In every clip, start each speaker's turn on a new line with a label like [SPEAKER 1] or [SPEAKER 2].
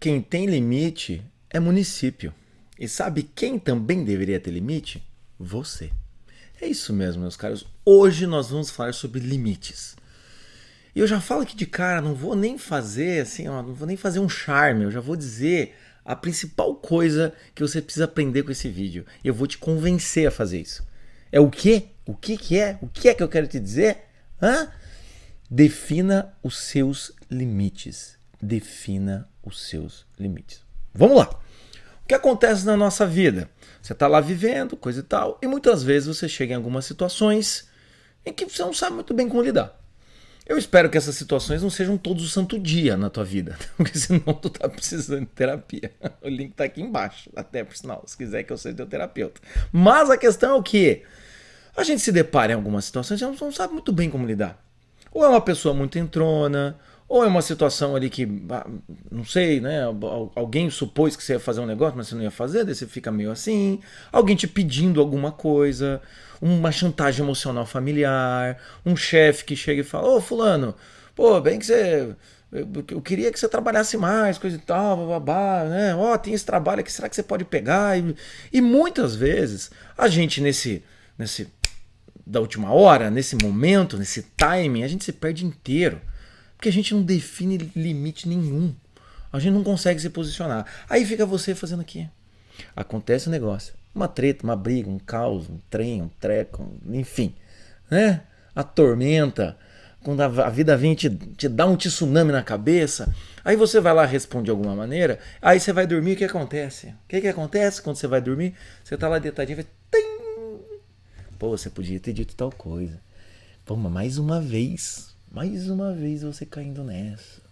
[SPEAKER 1] Quem tem limite é município. E sabe quem também deveria ter limite? Você. É isso mesmo, meus caros. Hoje nós vamos falar sobre limites. E eu já falo aqui de cara, não vou nem fazer assim, ó, não vou nem fazer um charme, eu já vou dizer a principal coisa que você precisa aprender com esse vídeo. E eu vou te convencer a fazer isso. É o quê? O que que é? O que é que eu quero te dizer? Hã? Defina os seus limites. Defina os seus limites. Vamos lá. O que acontece na nossa vida? Você está lá vivendo, coisa e tal, e muitas vezes você chega em algumas situações em que você não sabe muito bem como lidar. Eu espero que essas situações não sejam todos o santo dia na tua vida, porque senão tu tá precisando de terapia. O link tá aqui embaixo, até por sinal, se quiser que eu seja teu terapeuta. Mas a questão é o que? A gente se depara em algumas situações e a gente não sabe muito bem como lidar. Ou é uma pessoa muito entrona, ou é uma situação ali que, não sei, né? Alguém supôs que você ia fazer um negócio, mas você não ia fazer, daí você fica meio assim. Alguém te pedindo alguma coisa, uma chantagem emocional familiar, um chefe que chega e fala: Ô, fulano, pô, bem que você. Eu queria que você trabalhasse mais, coisa e tal, babá, né? Ó, tem esse trabalho aqui, será que você pode pegar? E muitas vezes a gente nesse da última hora, nesse momento, nesse timing, a gente se perde inteiro. Porque a gente não define limite nenhum. A gente não consegue se posicionar. Aí fica você fazendo aqui. Acontece um negócio. Uma treta, uma briga, um caos, um trem, um treco, enfim. Né? A tormenta. Quando a vida vem te dá um tsunami na cabeça. Aí você vai lá e responde de alguma maneira. Aí você vai dormir, o que acontece? O que acontece quando você vai dormir? Você tá lá deitadinho e vai... Pô, você podia ter dito tal coisa. Pô, mas mais uma vez você caindo nessa.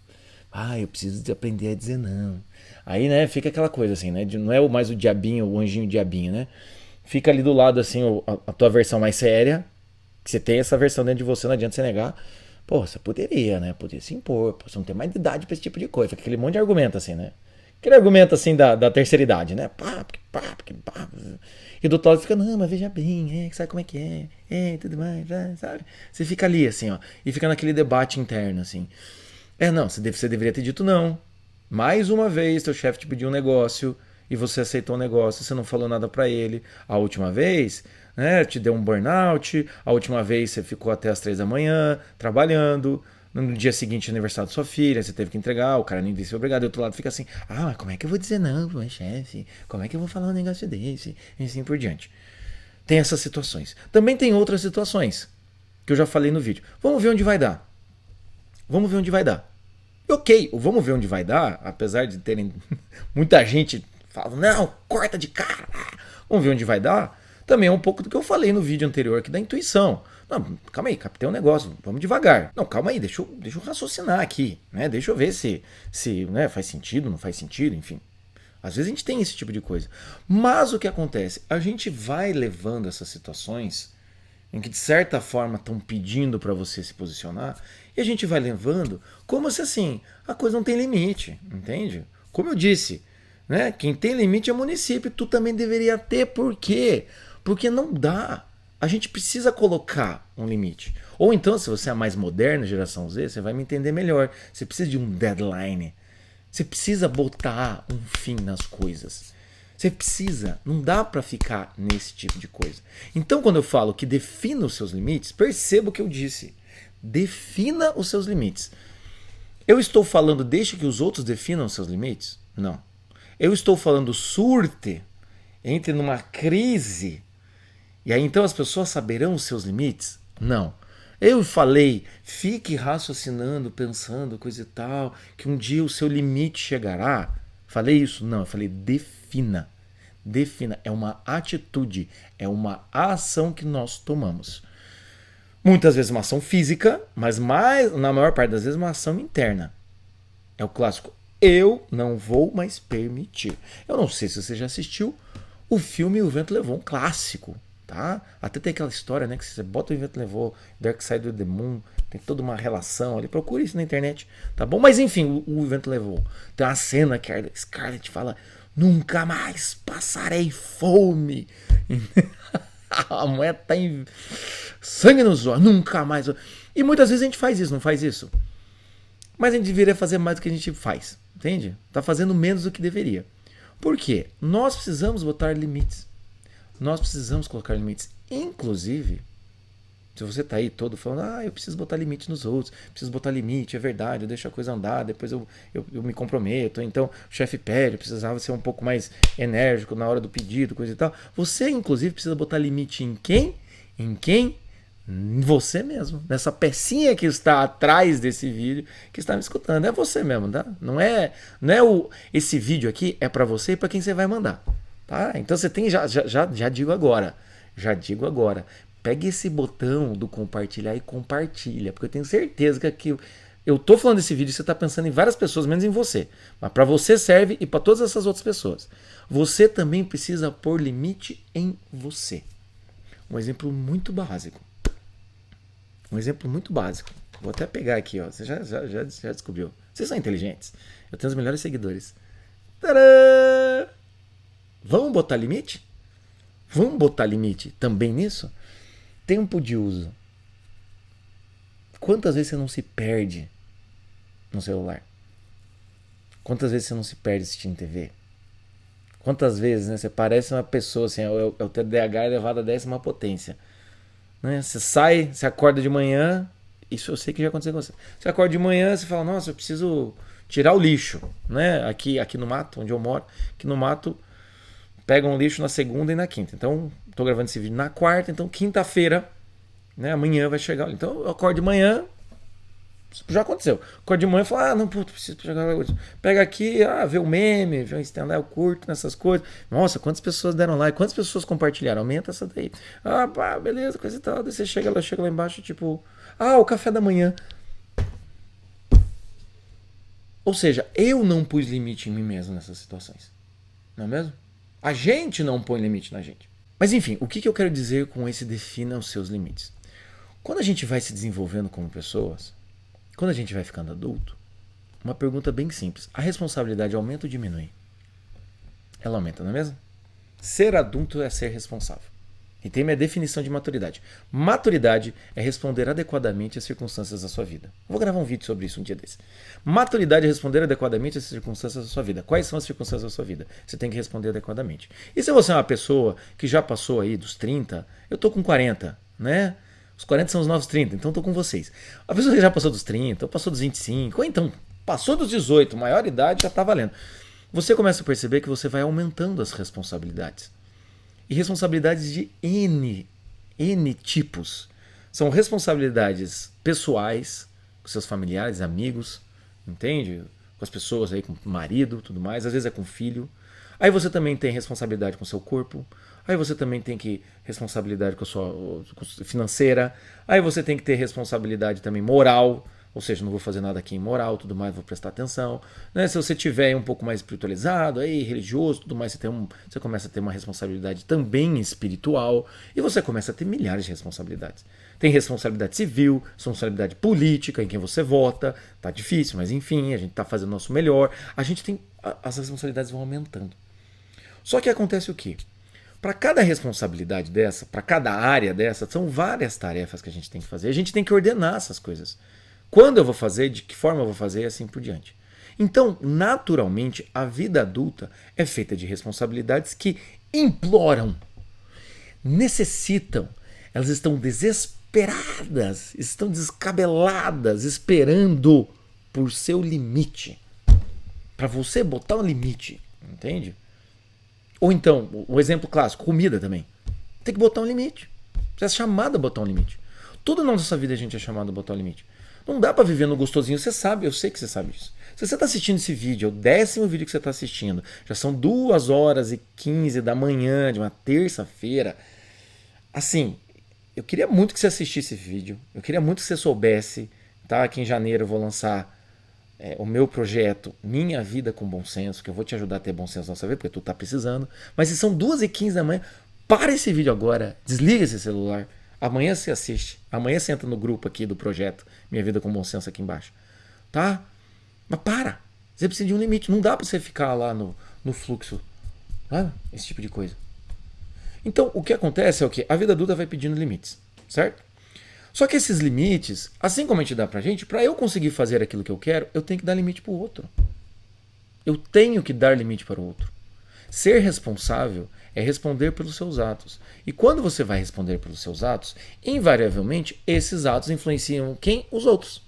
[SPEAKER 1] Ah, eu preciso de aprender a dizer não. Aí, né, fica aquela coisa assim, né? Não é mais o diabinho, o anjinho diabinho, né? Fica ali do lado, assim, a tua versão mais séria. Que você tem essa versão dentro de você, não adianta você negar. Pô, você poderia, né? Poderia se impor. Pô, você não tem mais idade pra esse tipo de coisa. Fica aquele monte de argumento, assim, né? Aquele argumento, assim, da terceira idade, né? Pá. E do outro lado fica, não, mas veja bem, sabe como é que tudo mais, sabe? Você fica ali, assim, ó. E fica naquele debate interno, assim. Não, você deveria ter dito não. Mais uma vez, teu chefe te pediu um negócio e você aceitou o negócio, você não falou nada pra ele. A última vez, né, te deu um burnout. A última vez você ficou até as 3 da manhã trabalhando. No dia seguinte, aniversário da sua filha, você teve que entregar, o cara nem disse obrigado. E do outro lado fica assim, mas como é que eu vou dizer não pro meu chefe? Como é que eu vou falar um negócio desse? E assim por diante. Tem essas situações. Também tem outras situações, que eu já falei no vídeo. Vamos ver onde vai dar. Vamos ver onde vai dar. Ok, o vamos ver onde vai dar, apesar de terem muita gente falando, não, corta de cara. Vamos ver onde vai dar. Também é um pouco do que eu falei no vídeo anterior aqui da intuição. Não, calma aí, captei um negócio, vamos devagar. Não, calma aí, deixa eu raciocinar aqui, né? Deixa eu ver se né, faz sentido, não faz sentido, enfim. Às vezes a gente tem esse tipo de coisa. Mas o que acontece? A gente vai levando essas situações em que de certa forma estão pedindo para você se posicionar, e a gente vai levando como se assim, a coisa não tem limite, entende? Como eu disse, né? Quem tem limite é o município, tu também deveria ter, por quê? Porque não dá. A gente precisa colocar um limite. Ou então, se você é mais moderna, geração Z, você vai me entender melhor. Você precisa de um deadline. Você precisa botar um fim nas coisas. Você precisa, não dá para ficar nesse tipo de coisa. Então, quando eu falo que defina os seus limites, perceba o que eu disse. Defina os seus limites. Eu estou falando deixe que os outros definam os seus limites? Não. Eu estou falando surte, entre numa crise, e aí então as pessoas saberão os seus limites? Não. Eu falei, fique raciocinando, pensando, coisa e tal, que um dia o seu limite chegará. Falei isso? Não, eu falei defina. Defina. É uma atitude, é uma ação que nós tomamos. Muitas vezes uma ação física, mas na maior parte das vezes uma ação interna. É o clássico, eu não vou mais permitir. Eu não sei se você já assistiu o filme O Vento Levou, um clássico. Tá? Até tem aquela história, né, que você bota o Vento Levou, Dark Side of the Moon, tem toda uma relação ali, procure isso na internet, tá bom? Mas enfim, o Vento Levou. Tem uma cena que a Scarlett fala, nunca mais passarei fome. A mulher tá em sangue nos olhos, nunca mais. E muitas vezes a gente faz isso, não faz isso? Mas a gente deveria fazer mais do que a gente faz, entende? Tá fazendo menos do que deveria. Por quê? Nós precisamos botar limites. Nós precisamos colocar limites. Inclusive, se você tá aí todo falando, eu preciso botar limite nos outros, preciso botar limite, é verdade, eu deixo a coisa andar, depois eu me comprometo, então o chefe pede, eu precisava ser um pouco mais enérgico na hora do pedido, coisa e tal. Você, inclusive, precisa botar limite em quem? Em quem? Em você mesmo. Nessa pecinha que está atrás desse vídeo, que está me escutando. É você mesmo, tá? Não é esse vídeo aqui é para você e para quem você vai mandar. Tá? Então você tem, já digo agora. Já digo agora. Pegue esse botão do compartilhar e compartilha, porque eu tenho certeza que aqui eu tô falando desse vídeo e você está pensando em várias pessoas, menos em você. Mas para você serve e para todas essas outras pessoas. Você também precisa pôr limite em você. Um exemplo muito básico. Vou até pegar aqui, ó. Você já descobriu. Vocês são inteligentes. Eu tenho os melhores seguidores. Tadã! Vamos botar limite? Vamos botar limite também nisso? Tempo de uso. Quantas vezes você não se perde no celular? Quantas vezes você não se perde assistindo TV? Quantas vezes, né, você parece uma pessoa, assim, é o TDAH elevado à 10ª potência. Né? Você sai, você acorda de manhã, isso eu sei que já aconteceu com você. Você acorda de manhã, você fala, nossa, eu preciso tirar o lixo. Né? Aqui no mato, onde eu moro, aqui no mato, pegam um lixo na segunda e na quinta. Então, estou gravando esse vídeo na quarta, então quinta-feira, né, amanhã vai chegar. Então, eu acordo de manhã, já aconteceu. Acordo de manhã e falo, não, puto, preciso chegar lá. Pega aqui, vê o meme, vê o stand-up, eu curto nessas coisas. Nossa, quantas pessoas deram like, quantas pessoas compartilharam? Aumenta essa daí. Pá, beleza, coisa e tal. Daí você chega lá embaixo, tipo, o café da manhã. Ou seja, eu não pus limite em mim mesmo nessas situações. Não é mesmo? A gente não põe limite na gente. Mas enfim, o que eu quero dizer com esse defina os seus limites? Quando a gente vai se desenvolvendo como pessoas, quando a gente vai ficando adulto, uma pergunta bem simples. A responsabilidade aumenta ou diminui? Ela aumenta, não é mesmo? Ser adulto é ser responsável. E tem minha definição de maturidade. Maturidade é responder adequadamente às circunstâncias da sua vida. Vou gravar um vídeo sobre isso um dia desse. Maturidade é responder adequadamente às circunstâncias da sua vida. Quais são as circunstâncias da sua vida? Você tem que responder adequadamente. E se você é uma pessoa que já passou aí dos 30, eu tô com 40, né? Os 40 são os novos 30, então tô com vocês. A pessoa que já passou dos 30, ou passou dos 25, ou então passou dos 18, maior idade, já tá valendo. Você começa a perceber que você vai aumentando as responsabilidades. E responsabilidades de N tipos. São responsabilidades pessoais, com seus familiares, amigos, entende? Com as pessoas aí, com o marido, tudo mais. Às vezes é com o filho. Aí você também tem responsabilidade com o seu corpo. Aí você também tem que responsabilidade com a sua financeira. Aí você tem que ter responsabilidade também moral. Ou seja, não vou fazer nada aqui imoral, tudo mais, vou prestar atenção. Né? Se você tiver um pouco mais espiritualizado, aí, religioso, tudo mais, você começa a ter uma responsabilidade também espiritual. E você começa a ter milhares de responsabilidades. Tem responsabilidade civil, responsabilidade política, em quem você vota. Tá difícil, mas enfim, a gente tá fazendo o nosso melhor. A gente tem. As responsabilidades vão aumentando. Só que acontece o quê? Para cada responsabilidade dessa, para cada área dessa, são várias tarefas que a gente tem que fazer. A gente tem que ordenar essas coisas. Quando eu vou fazer, de que forma eu vou fazer e assim por diante. Então, naturalmente, a vida adulta é feita de responsabilidades que imploram, necessitam, elas estão desesperadas, estão descabeladas, esperando por seu limite. Para você botar um limite, entende? Ou então, o exemplo clássico, comida também. Tem que botar um limite. Você é chamado a botar um limite. Tudo na nossa vida a gente é chamado a botar um limite. Não dá pra viver no gostosinho, você sabe, eu sei que você sabe disso. Se você está assistindo esse vídeo, é o 10º vídeo que você está assistindo, já são 2h15 da manhã de uma terça-feira. Assim, eu queria muito que você assistisse esse vídeo, eu queria muito que você soubesse, tá? Que em janeiro eu vou lançar o meu projeto Minha Vida com Bom Senso, que eu vou te ajudar a ter bom senso na sua vida, porque tu tá precisando. Mas se são 2h15 da manhã, para esse vídeo agora, desliga esse celular. Amanhã você assiste. Amanhã você entra no grupo aqui do projeto Minha Vida com Bom Senso aqui embaixo. Tá? Mas para. Você precisa de um limite. Não dá pra você ficar lá no fluxo. Tá? Esse tipo de coisa. Então, o que acontece é o quê? A vida adulta vai pedindo limites. Certo? Só que esses limites, assim como a gente dá pra gente, pra eu conseguir fazer aquilo que eu quero, eu tenho que dar limite pro outro. Eu tenho que dar limite para o outro. Ser responsável é responder pelos seus atos. E quando você vai responder pelos seus atos, invariavelmente esses atos influenciam quem? Os outros.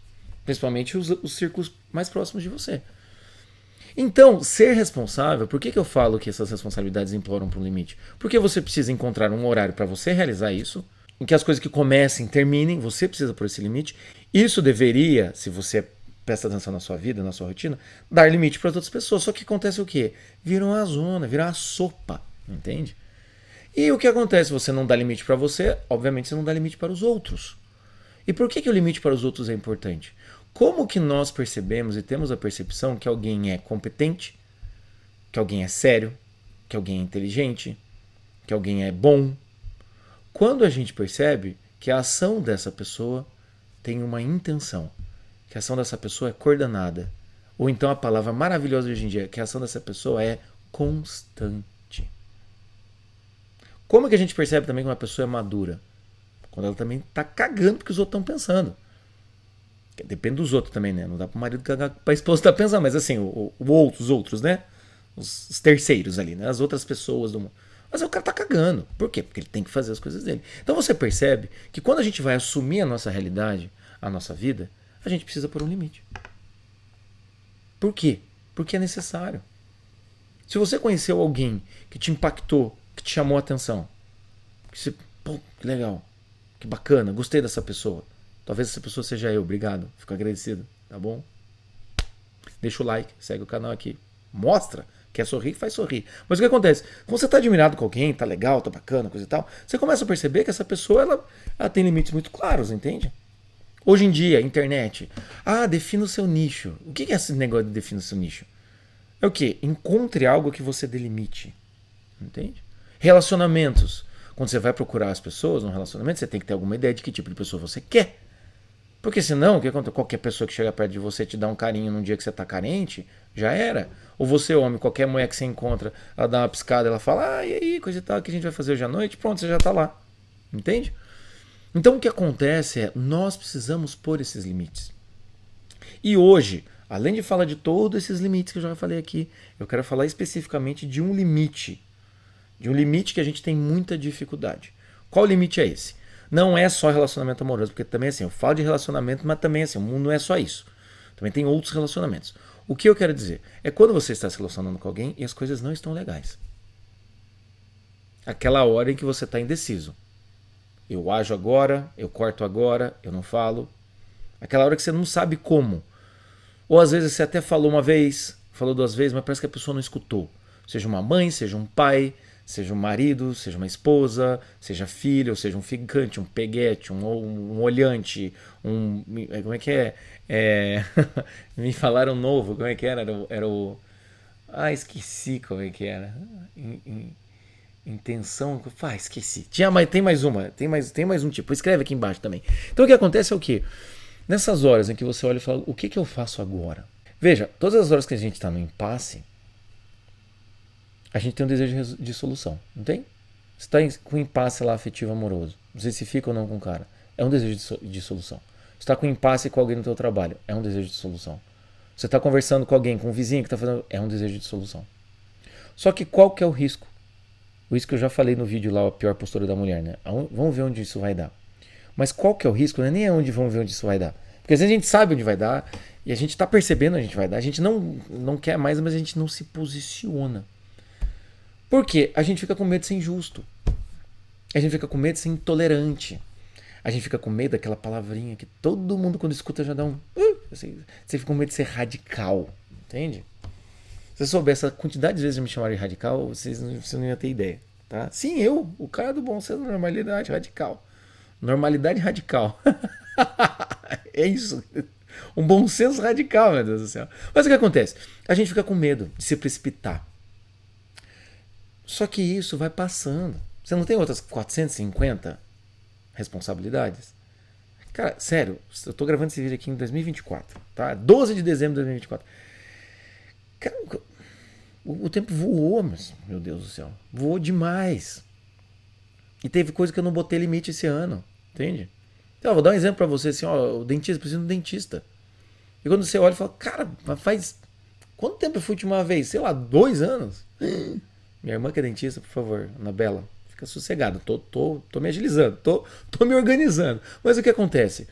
[SPEAKER 1] Principalmente os círculos mais próximos de você. Então, ser responsável, por que eu falo que essas responsabilidades imploram para um limite? Porque você precisa encontrar um horário para você realizar isso, em que as coisas que comecem terminem, você precisa pôr esse limite. Isso deveria, se você presta atenção na sua vida, na sua rotina, dar limite para as outras pessoas. Só que acontece o quê? Vira uma zona, vira uma sopa, entende? E o que acontece se você não dá limite para você? Obviamente você não dá limite para os outros. E por que o limite para os outros é importante? Como que nós percebemos e temos a percepção que alguém é competente, que alguém é sério, que alguém é inteligente, que alguém é bom? Quando a gente percebe que a ação dessa pessoa tem uma intenção, que a ação dessa pessoa é coordenada, ou então a palavra maravilhosa de hoje em dia, que a ação dessa pessoa é constante. Como é que a gente percebe também que uma pessoa é madura? Quando ela também está cagando porque os outros estão pensando. Depende dos outros também, né? Não dá para o marido cagar para a esposa estar pensando, mas assim, os outros, né? Os terceiros ali, né? As outras pessoas do mundo. Mas o cara tá cagando. Por quê? Porque ele tem que fazer as coisas dele. Então você percebe que quando a gente vai assumir a nossa realidade, a nossa vida, a gente precisa pôr um limite. Por quê? Porque é necessário. Se você conheceu alguém que te impactou, que te chamou a atenção, que você, pô, que legal, que bacana, gostei dessa pessoa. Talvez essa pessoa seja eu, obrigado, fico agradecido, tá bom? Deixa o like, segue o canal aqui. Mostra, quer sorrir, faz sorrir. Mas o que acontece? Quando você tá admirado com alguém, tá legal, tá bacana, coisa e tal, você começa a perceber que essa pessoa, ela tem limites muito claros, entende? Hoje em dia, internet. Defina o seu nicho. O que é esse negócio de definir o seu nicho? É o quê? Encontre algo que você delimite. Entende? Relacionamentos. Quando você vai procurar as pessoas num relacionamento, você tem que ter alguma ideia de que tipo de pessoa você quer. Porque senão, o que acontece? Qualquer pessoa que chega perto de você te dá um carinho num dia que você tá carente, já era. Ou você, homem, qualquer mulher que você encontra, ela dá uma piscada, ela fala, e aí, coisa e tal, o que a gente vai fazer hoje à noite? Pronto, você já tá lá. Entende? Então o que acontece é, nós precisamos pôr esses limites. E hoje, além de falar de todos esses limites que eu já falei aqui, eu quero falar especificamente de um limite. De um limite que a gente tem muita dificuldade. Qual limite é esse? Não é só relacionamento amoroso, porque também assim, eu falo de relacionamento, mas também assim, o mundo não é só isso. Também tem outros relacionamentos. O que eu quero dizer é quando você está se relacionando com alguém e as coisas não estão legais. Aquela hora em que você está indeciso. Eu ajo agora, eu corto agora, eu não falo. Aquela hora que você não sabe como. Ou às vezes você até falou uma vez, falou duas vezes, mas parece que a pessoa não escutou. Seja uma mãe, seja um pai, seja um marido, seja uma esposa, seja filho, ou seja um ficante, um peguete, um olhante, como é que é? Me falaram novo, como é que era? Era o... esqueci como é que era. Intenção, esqueci. Tem mais uma, tem mais um tipo. Escreve aqui embaixo também. Então o que acontece é o quê? Nessas horas em que você olha e fala, o que eu faço agora? Veja, todas as horas que a gente está no impasse, a gente tem um desejo de solução, não tem? Você está com impasse lá afetivo amoroso, não sei se fica ou não com o cara, é um desejo de solução. Você está com impasse com alguém no teu trabalho, é um desejo de solução. Você está conversando com alguém, com um vizinho que está fazendo, é um desejo de solução. Só que qual que é o risco? O risco que eu já falei no vídeo lá, a pior postura da mulher, né? Vamos ver onde isso vai dar. Mas qual que é o risco? Não é nem onde vamos ver onde isso vai dar. Porque às vezes a gente sabe onde vai dar e a gente está percebendo onde a gente vai dar. A gente não quer mais, mas a gente não se posiciona. Por quê? A gente fica com medo de ser injusto. A gente fica com medo de ser intolerante. A gente fica com medo daquela palavrinha que todo mundo quando escuta já dá um... Você fica com medo de ser radical. Entende? Se você soubesse a quantidade de vezes que me chamaram de radical, vocês não iam ter ideia. Tá? Sim, eu, o cara do bom senso, normalidade radical. Normalidade radical. É isso. Um bom senso radical, meu Deus do céu. Mas o que acontece? A gente fica com medo de se precipitar. Só que isso vai passando. Você não tem outras 450 responsabilidades? Cara, sério, eu tô gravando esse vídeo aqui em 2024, tá? 12 de dezembro de 2024. Cara, o tempo voou, meu Deus do céu. Voou demais. E teve coisa que eu não botei limite esse ano, entende? Então, eu vou dar um exemplo pra você, assim, ó, o dentista, precisa de um dentista. E quando você olha e fala, cara, mas faz quanto tempo eu fui a última vez? Sei lá, 2 anos? Minha irmã que é dentista, por favor, Anabela, fica sossegada. Tô me agilizando, tô me organizando. Mas o que acontece?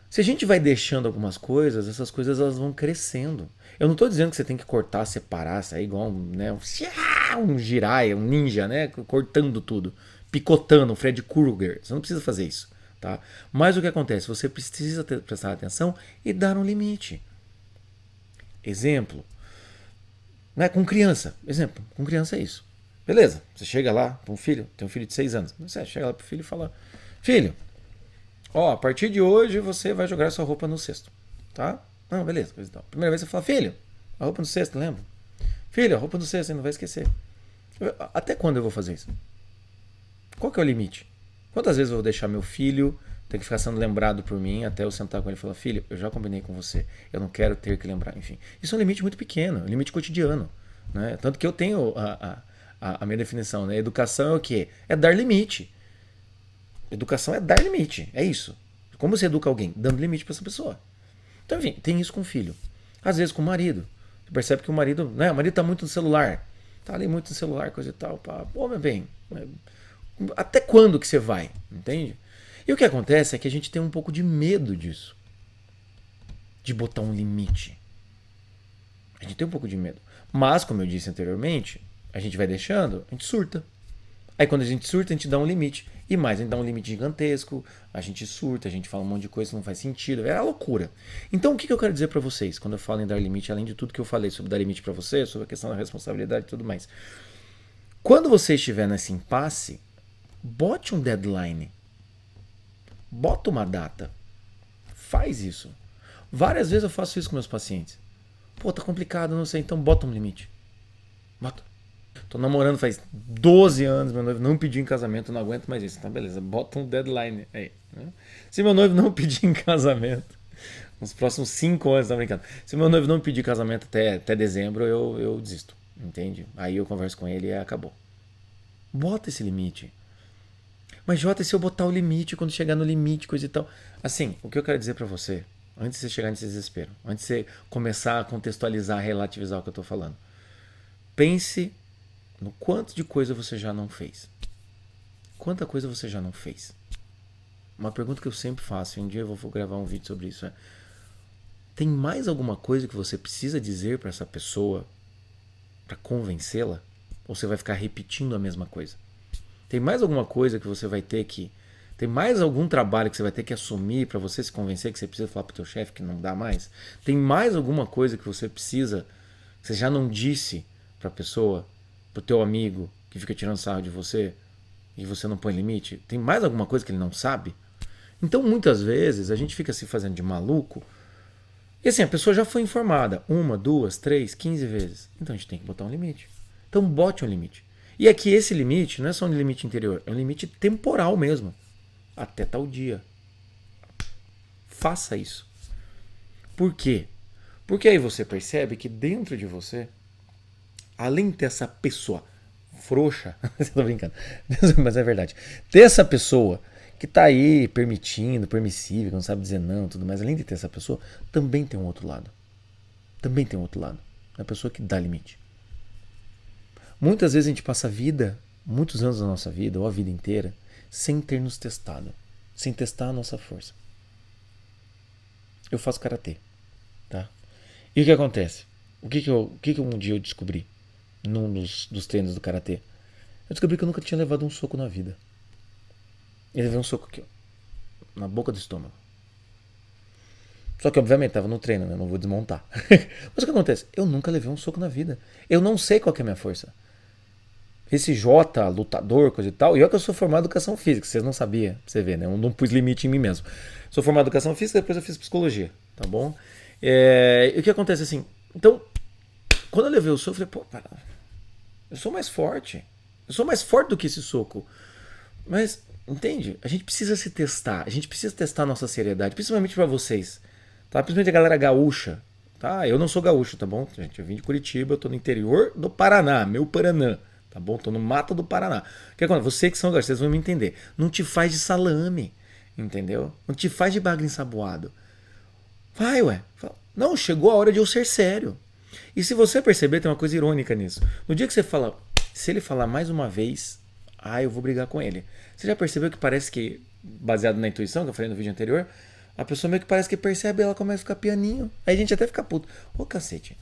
[SPEAKER 1] Se a gente vai deixando algumas coisas, essas coisas elas vão crescendo. Eu não estou dizendo que você tem que cortar, separar, sair igual um Jiraiya, um ninja, né? Cortando tudo, picotando, um Fred Krueger. Você não precisa fazer isso, tá? Mas o que acontece? Você precisa prestar atenção e dar um limite. Exemplo, né? Com criança. Exemplo, com criança é isso. Beleza, você chega lá para um filho, tem um filho de 6 anos. Você chega lá pro filho e fala: Filho, ó, a partir de hoje você vai jogar sua roupa no cesto, tá? Não, beleza. Então. Primeira vez você fala: Filho, a roupa no cesto, lembra? Filho, a roupa no cesto, você não vai esquecer. Até quando eu vou fazer isso? Qual que é o limite? Quantas vezes eu vou deixar meu filho ter que ficar sendo lembrado por mim até eu sentar com ele e falar: Filho, eu já combinei com você, eu não quero ter que lembrar. Enfim, isso é um limite muito pequeno, um limite cotidiano, né? Tanto que eu tenho a minha definição, né? Educação é o quê? É dar limite. Educação é dar limite, é isso. Como você educa alguém? Dando limite para essa pessoa. Então, enfim, tem isso com o filho. Às vezes com o marido. Você percebe que o marido, né? O marido tá muito no celular. Tá ali muito no celular, coisa e tal. Pá. Pô, meu bem, até quando que você vai? Entende? E o que acontece é que a gente tem um pouco de medo disso. De botar um limite. A gente tem um pouco de medo. Mas, como eu disse anteriormente, a gente vai deixando, a gente surta. Aí quando a gente surta, a gente dá um limite. E mais, a gente dá um limite gigantesco, a gente surta, a gente fala um monte de coisa que não faz sentido. É a loucura. Então o que eu quero dizer pra vocês quando eu falo em dar limite, além de tudo que eu falei sobre dar limite pra você, sobre a questão da responsabilidade e tudo mais. Quando você estiver nesse impasse, bote um deadline. Bota uma data. Faz isso. Várias vezes eu faço isso com meus pacientes. Pô, tá complicado, não sei, então bota um limite. Bota. Tô namorando faz 12 anos, meu noivo não pediu em casamento, não aguento mais isso. Tá, beleza, bota um deadline aí. Né? Se meu noivo não pedir em casamento, nos próximos 5 anos, tá brincando? Se meu noivo não pedir casamento até dezembro, eu desisto. Entende? Aí eu converso com ele e acabou. Bota esse limite. Mas Jota, e se eu botar o limite, quando chegar no limite, coisa e tal? Assim, o que eu quero dizer pra você, antes de você chegar nesse desespero, antes de você começar a contextualizar, relativizar o que eu tô falando, pense no quanto de coisa você já não fez. Quanta coisa você já não fez? Uma pergunta que eu sempre faço, e um dia eu vou gravar um vídeo sobre isso, é: tem mais alguma coisa que você precisa dizer para essa pessoa para convencê-la? Ou você vai ficar repetindo a mesma coisa? Tem mais alguma coisa que você vai ter que... Tem mais algum trabalho que você vai ter que assumir para você se convencer que você precisa falar pro teu chefe que não dá mais? Tem mais alguma coisa que você precisa, que você já não disse pra pessoa, pro teu amigo que fica tirando sarro de você e você não põe limite? Tem mais alguma coisa que ele não sabe? Então muitas vezes a gente fica se fazendo de maluco e assim, a pessoa já foi informada 1, 2, 3, 15 vezes. Então a gente tem que botar um limite. Então bote um limite. E aqui esse limite não é só um limite interior, é um limite temporal mesmo. Até tal dia. Faça isso. Por quê? Porque aí você percebe que dentro de você, além de ter essa pessoa frouxa, você tá brincando, mas é verdade, ter essa pessoa que tá aí permitindo, permissível, que não sabe dizer não, tudo mais, além de ter essa pessoa, também tem um outro lado. Também tem um outro lado. É a pessoa que dá limite. Muitas vezes a gente passa a vida, muitos anos da nossa vida, ou a vida inteira, sem ter nos testado, sem testar a nossa força. Eu faço karatê, tá? E o que acontece? O que um dia eu descobri num dos treinos do karatê? Eu descobri que eu nunca tinha levado um soco na vida. Eu levei um soco aqui, ó, na boca do estômago. Só que obviamente estava no treino, né? Não vou desmontar. Mas o que acontece? Eu nunca levei um soco na vida. Eu não sei qual que é a minha força. Esse J, lutador, coisa e tal. E eu que eu sou formado em educação física, vocês não sabiam, pra você ver, né? Eu não pus limite em mim mesmo. Sou formado em educação física, depois eu fiz psicologia, tá bom? E o que acontece assim? Então, quando eu levei o soco, eu falei, pô, para, eu sou mais forte. Eu sou mais forte do que esse soco. Mas, entende? A gente precisa se testar. A gente precisa testar a nossa seriedade, principalmente pra vocês. Tá? Principalmente a galera gaúcha. Tá? Eu não sou gaúcho, tá bom? Gente, eu vim de Curitiba, eu tô no interior do Paraná, meu Paranã. Tá bom? Tô no mato do Paraná. O que acontece? Vocês que são gaúchos, vocês vão me entender. Não te faz de salame. entendeu? Não te faz de bagre ensaboado. Vai, ué. Não, chegou a hora de eu ser sério. E se você perceber, tem uma coisa irônica nisso. No dia que você fala, se ele falar mais uma vez, eu vou brigar com ele. Você já percebeu que parece que, baseado na intuição que eu falei no vídeo anterior, a pessoa meio que parece que percebe, ela começa a ficar pianinho. Aí a gente até fica puto. Ô, cacete,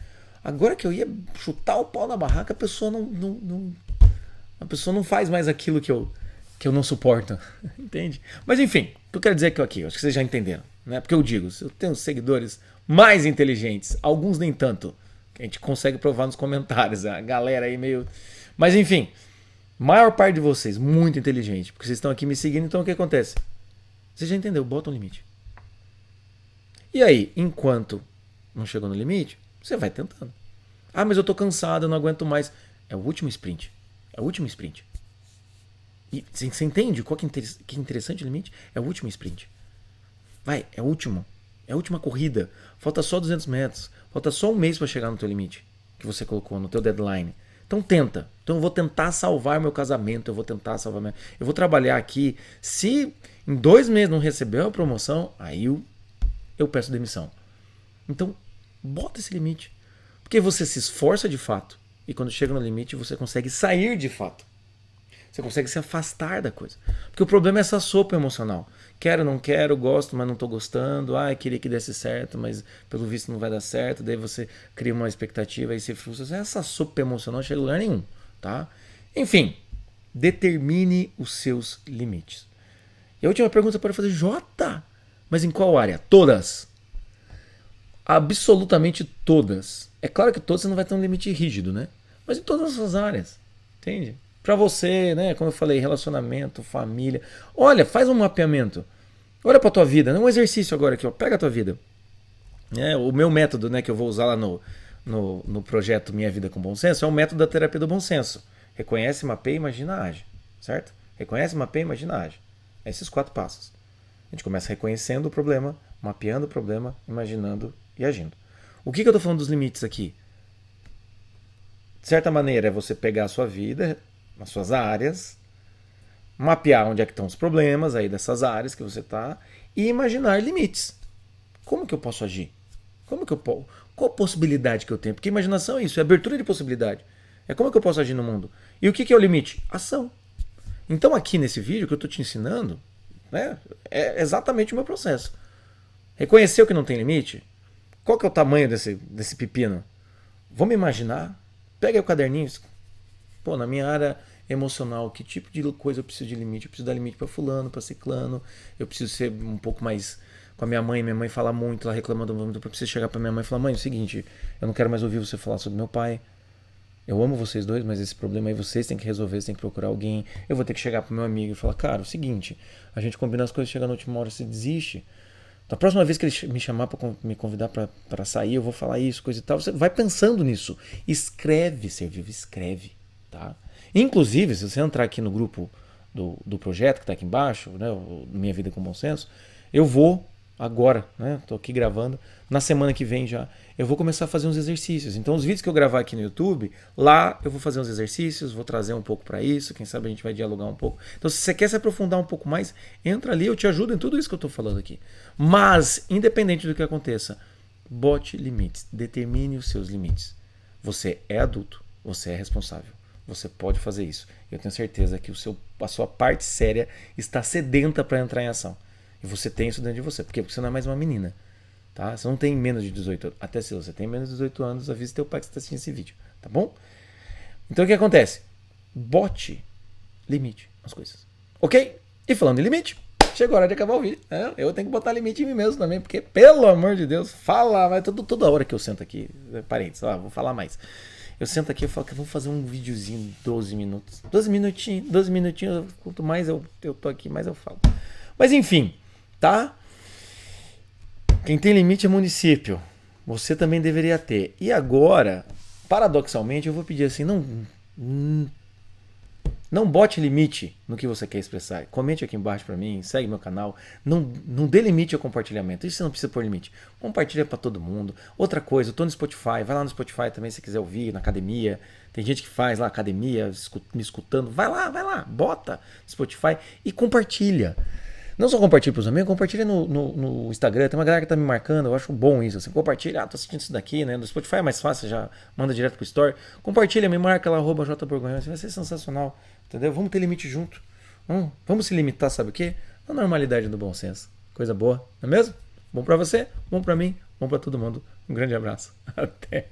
[SPEAKER 1] agora que eu ia chutar o pau na barraca, a pessoa a pessoa não faz mais aquilo que eu não suporto. Entende? Mas enfim, o que eu quero dizer aqui, acho que vocês já entenderam. Né? Porque eu digo, eu tenho seguidores mais inteligentes, alguns nem tanto, que a gente consegue provar nos comentários, a galera aí meio... Mas enfim, maior parte de vocês, muito inteligente, porque vocês estão aqui me seguindo, então o que acontece? Você já entendeu, bota um limite. E aí, enquanto não chegou no limite, você vai tentando. Mas eu tô cansado, eu não aguento mais. É o último sprint. É o último sprint. E você entende qual que é interessante o limite? É o último sprint. Vai, é o último. É a última corrida. Falta só 200 metros. Falta só um mês para chegar no teu limite que você colocou, no teu deadline. Então tenta. Então eu vou tentar salvar meu casamento. Eu vou tentar salvar Eu vou trabalhar aqui. Se em 2 meses não receber a promoção, aí eu peço demissão. Então bota esse limite. Porque você se esforça de fato. E quando chega no limite, você consegue sair de fato. Você consegue se afastar da coisa. Porque o problema é essa sopa emocional. Quero, não quero, gosto, mas não estou gostando. Queria que desse certo, mas pelo visto não vai dar certo. Daí você cria uma expectativa e se frustra. Essa sopa emocional não chega a lugar nenhum. Tá? Enfim, determine os seus limites. E a última pergunta para fazer, Jota, mas em qual área? Todas. Absolutamente todas. É claro que todas você não vai ter um limite rígido, né? Mas em todas as suas áreas. Entende? Pra você, né? Como eu falei, relacionamento, família. Olha, faz um mapeamento. Olha pra tua vida. Um exercício agora aqui, ó. Pega a tua vida. O meu método, né, que eu vou usar lá no projeto Minha Vida com Bom Senso, é o método da terapia do bom senso. Reconhece, mapeia, imagina, age. Certo? Reconhece, mapeia, imagina, age. É esses 4 passos. A gente começa reconhecendo o problema, mapeando o problema, imaginando e agindo. O que eu tô falando dos limites aqui? De certa maneira, é você pegar a sua vida, nas suas áreas, mapear onde é que estão os problemas aí dessas áreas que você está e imaginar limites. Como que eu posso agir? Qual possibilidade que eu tenho? Porque imaginação é isso, é abertura de possibilidade. É como que eu posso agir no mundo. E o que é o limite? Ação. Então aqui nesse vídeo que eu estou te ensinando, né, é exatamente o meu processo. Reconheceu que não tem limite? Qual que é o tamanho desse pepino? Vamos imaginar. Pega aí o caderninho. Pô, na minha área emocional, que tipo de coisa eu preciso de limite? Eu preciso dar limite para fulano, para ciclano. Eu preciso ser um pouco mais com a minha mãe. Minha mãe fala muito, ela reclamando muito. Eu preciso chegar para minha mãe e falar: mãe, é o seguinte, eu não quero mais ouvir você falar sobre meu pai. Eu amo vocês dois, mas esse problema aí vocês têm que resolver, vocês têm que procurar alguém. Eu vou ter que chegar pro meu amigo e falar: cara, é o seguinte, a gente combina as coisas, chega na última hora, você desiste. Da próxima vez que ele me chamar para me convidar para sair, eu vou falar isso, coisa e tal. Você vai pensando nisso. Escreve, ser vivo, escreve. Tá? Inclusive, se você entrar aqui no grupo do projeto, que está aqui embaixo, né, Minha Vida com Bom Senso, eu vou agora, né, estou aqui gravando, na semana que vem já, eu vou começar a fazer uns exercícios. Então, os vídeos que eu gravar aqui no YouTube, lá eu vou fazer uns exercícios, vou trazer um pouco para isso, quem sabe a gente vai dialogar um pouco. Então, se você quer se aprofundar um pouco mais, entra ali, eu te ajudo em tudo isso que eu estou falando aqui. Mas, independente do que aconteça, bote limites, determine os seus limites. Você é adulto, você é responsável. Você pode fazer isso. Eu tenho certeza que a sua parte séria está sedenta para entrar em ação. E você tem isso dentro de você. Por quê? Porque você não é mais uma menina. Tá? Você não tem menos de 18 anos. Até se você tem menos de 18 anos, avise teu pai que você está assistindo esse vídeo. Tá bom? Então o que acontece? Bote limite nas coisas. Ok? E falando em limite, chegou a hora de acabar o vídeo. Eu tenho que botar limite em mim mesmo também. Porque, pelo amor de Deus, fala. Mas toda hora que eu sento aqui, parentes, vou falar mais. Eu sento aqui e falo que eu vou fazer um videozinho 12 minutos. 12 minutinhos. Quanto mais eu tô aqui, mais eu falo. Mas enfim, tá? Quem tem limite é município. Você também deveria ter. E agora, paradoxalmente, eu vou pedir assim, não bote limite no que você quer expressar. Comente aqui embaixo pra mim, segue meu canal. Não dê limite ao compartilhamento. Isso você não precisa pôr limite. Compartilha pra todo mundo. Outra coisa, eu tô no Spotify. Vai lá no Spotify também se quiser ouvir, na academia. Tem gente que faz lá academia, me escutando. Vai lá, bota Spotify e compartilha. Não só compartilhe pros amigos, compartilhe no Instagram. Tem uma galera que tá me marcando, eu acho bom isso. Assim, compartilha, tô assistindo isso daqui, né? No Spotify é mais fácil, já manda direto pro Story. Compartilha, me marca lá, @jborgonha. Vai ser sensacional, entendeu? Vamos ter limite junto. Vamos se limitar, sabe o quê? Na normalidade do bom senso. Coisa boa, não é mesmo? Bom pra você, bom pra mim, bom pra todo mundo. Um grande abraço. Até.